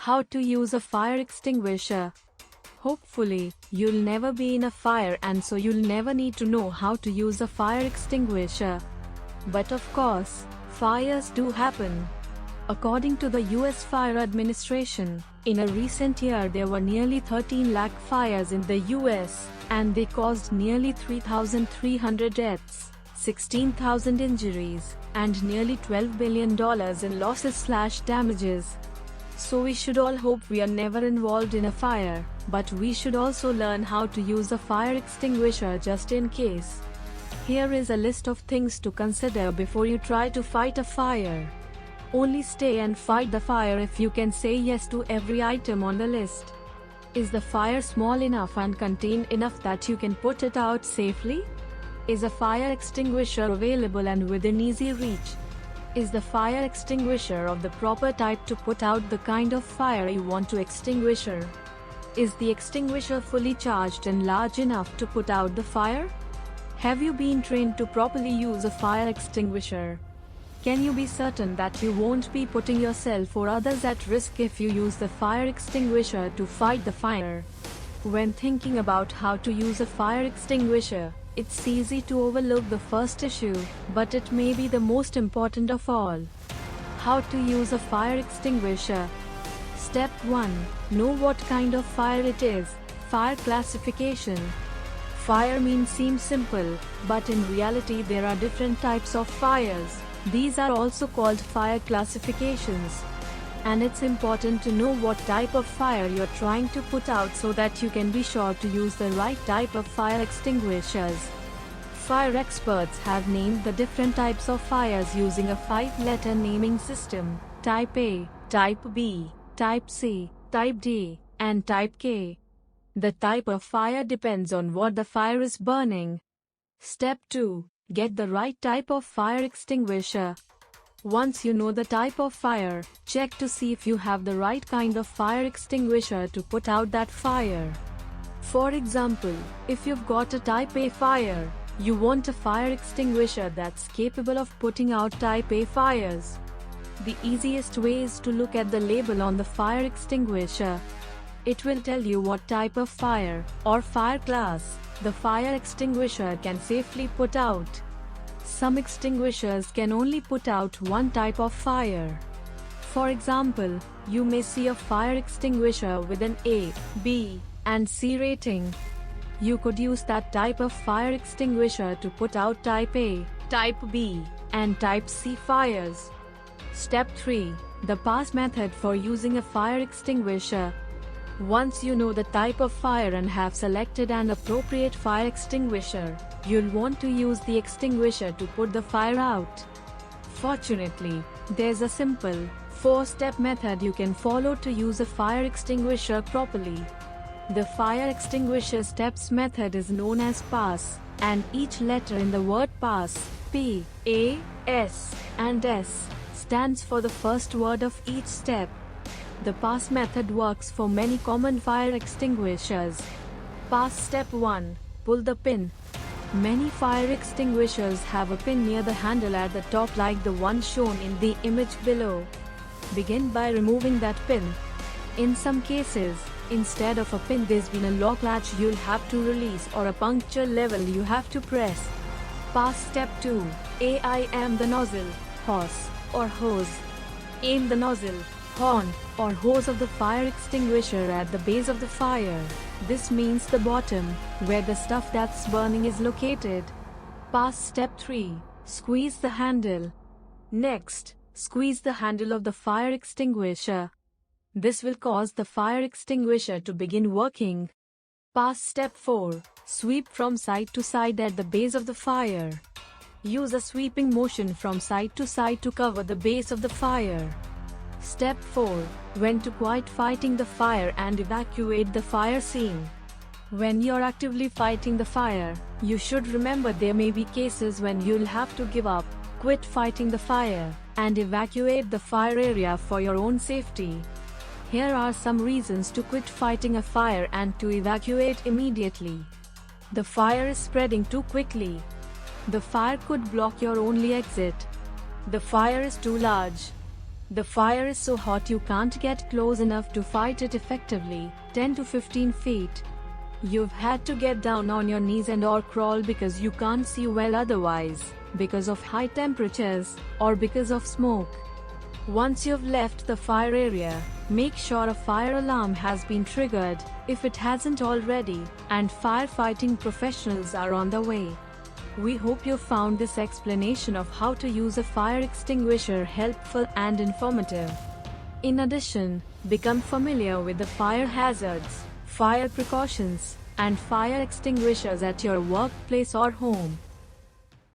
How to use a fire extinguisher. Hopefully, you'll never be in a fire and so you'll never need to know how to use a fire extinguisher. But of course, fires do happen. According to the US Fire Administration, in a recent year there were nearly 13 lakh fires in the US, and they caused nearly 3,300 deaths, 16,000 injuries, and nearly $12 billion in losses/damages. So we should all hope we are never involved in a fire, but we should also learn how to use a fire extinguisher just in case. Here is a list of things to consider before you try to fight a fire. Only stay and fight the fire if you can say yes to every item on the list. Is the fire small enough and contained enough that you can put it out safely? Is a fire extinguisher available and within easy reach? Is the fire extinguisher of the proper type to put out the kind of fire you want to extinguish? Is the extinguisher fully charged and large enough to put out the fire? Have you been trained to properly use a fire extinguisher? Can you be certain that you won't be putting yourself or others at risk if you use the fire extinguisher to fight the fire? When thinking about how to use a fire extinguisher, it's easy to overlook the first issue, but it may be the most important of all. How to use a fire extinguisher. Step 1. Know what kind of fire it is. Fire classification. Fire seems simple, but in reality there are different types of fires. These are also called fire classifications. And it's important to know what type of fire you're trying to put out so that you can be sure to use the right type of fire extinguishers. Fire experts have named the different types of fires using a 5-letter naming system: Type A, Type B, Type C, Type D, and Type K. The type of fire depends on what the fire is burning. Step 2. Get the right type of fire extinguisher. Once you know the type of fire, check to see if you have the right kind of fire extinguisher to put out that fire. For example, if you've got a Type A fire, you want a fire extinguisher that's capable of putting out Type A fires. The easiest way is to look at the label on the fire extinguisher. It will tell you what type of fire, or fire class, the fire extinguisher can safely put out. Some extinguishers can only put out one type of fire. For example, you may see a fire extinguisher with an A, B, and C rating. You could use that type of fire extinguisher to put out Type A, Type B, and Type C fires. Step 3. The pass method for using a fire extinguisher. Once you know the type of fire and have selected an appropriate fire extinguisher, you'll want to use the extinguisher to put the fire out. Fortunately, there's a simple, 4-step method you can follow to use a fire extinguisher properly. The fire extinguisher steps method is known as PASS, and each letter in the word PASS, P, A, S, and S, stands for the first word of each step. The PASS method works for many common fire extinguishers. PASS Step 1. Pull the pin. Many fire extinguishers have a pin near the handle at the top like the one shown in the image below. Begin by removing that pin. In some cases, instead of a pin there's been a lock latch you'll have to release or a puncture level you have to press. PASS Step 2. Aim the nozzle, hose, or hose. Aim the nozzle, horn, or hose of the fire extinguisher at the base of the fire. This means the bottom, where the stuff that's burning is located. PASS Step 3. Squeeze the handle. Next, squeeze the handle of the fire extinguisher. This will cause the fire extinguisher to begin working. PASS Step 4. Sweep from side to side at the base of the fire. Use a sweeping motion from side to side to cover the base of the fire. Step 4. When to quit fighting the fire and evacuate the fire scene. When you're actively fighting the fire, you should remember there may be cases when you'll have to give up, quit fighting the fire, and evacuate the fire area for your own safety. Here are some reasons to quit fighting a fire and to evacuate immediately. The fire is spreading too quickly. The fire could block your only exit. The fire is too large. The fire is so hot you can't get close enough to fight it effectively, 10 to 15 feet. You've had to get down on your knees and or crawl because you can't see well otherwise, because of high temperatures, or because of smoke. Once you've left the fire area, make sure a fire alarm has been triggered, if it hasn't already, and firefighting professionals are on the way. We hope you found this explanation of how to use a fire extinguisher helpful and informative. In addition, become familiar with the fire hazards, fire precautions, and fire extinguishers at your workplace or home.